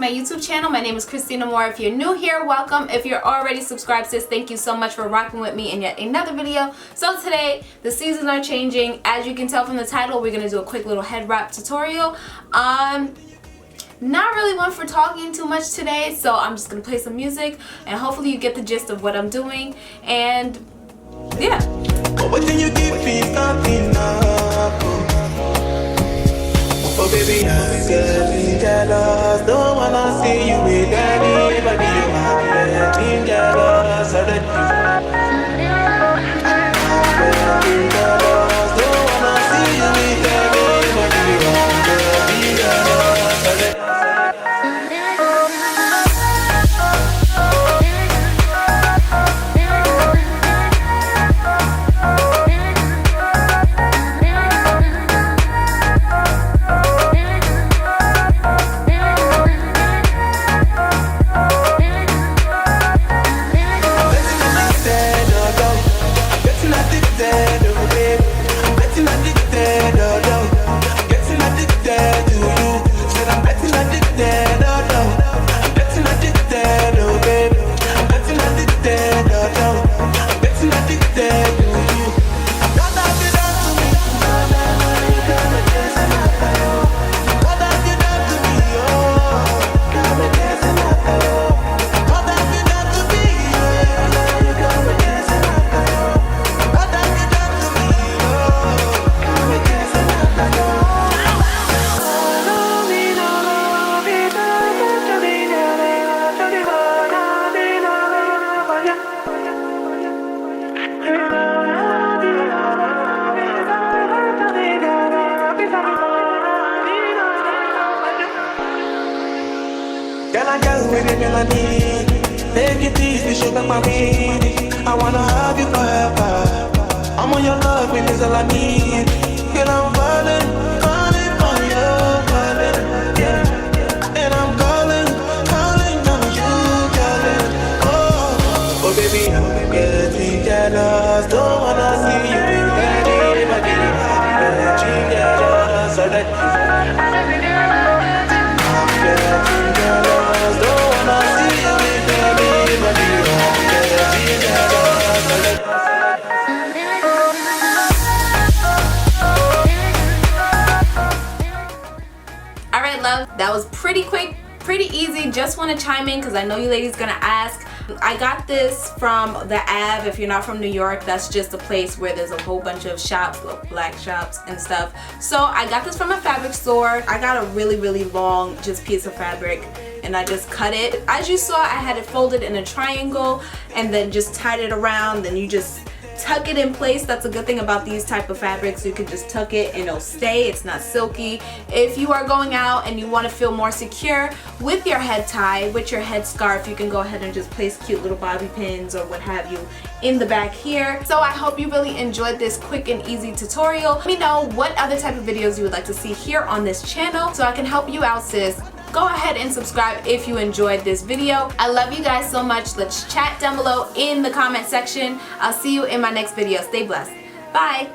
my YouTube channel. My name is Christina Moore. If you're new here, welcome. If you're already subscribed, sis, thank you so much for rocking with me in yet another video. So today, the seasons are changing. As you can tell from the title, we're going to do a quick little head wrap tutorial. Not really one for talking too much today, so I'm just going to play some music and hopefully you get the gist of what I'm doing. And yeah. What can you give me something up? Oh baby, I'm getting jealous. Don't wanna see you with anybody. I'm getting jealous of that. I'm getting jealous. Don't wanna see you with anybody. I'm getting jealous of that. Girl, I got with the melody. Take it easy, show back my baby. I wanna have you forever. I'm on your love, and it's all I need. Girl, I'm falling, falling for you, falling, yeah. And I'm calling, calling on you, calling. Oh, oh baby, I'm getting jealous. Don't wanna see you with anybody. I'm getting jealous of that. Alright love, that was pretty quick, pretty easy. Just want to chime in because I know you ladies gonna ask. I got this from the Ave. If you're not from New York, that's just a place where there's a whole bunch of shops, black shops and stuff. So I got this from a fabric store. I got a really long just piece of fabric and I just cut it. As you saw, I had it folded in a triangle and then just tied it around. Then you just tuck it in place. That's a good thing about these type of fabrics. You can just tuck it and it'll stay. It's not silky. If you are going out and you want to feel more secure with your head tie, with your head scarf, you can go ahead and just place cute little bobby pins or what have you in the back here. So I hope you really enjoyed this quick and easy tutorial. Let me know what other type of videos you would like to see here on this channel so I can help you out, sis. Go ahead and subscribe if you enjoyed this video. I love you guys so much. Let's chat down below in the comment section. I'll see you in my next video. Stay blessed. Bye.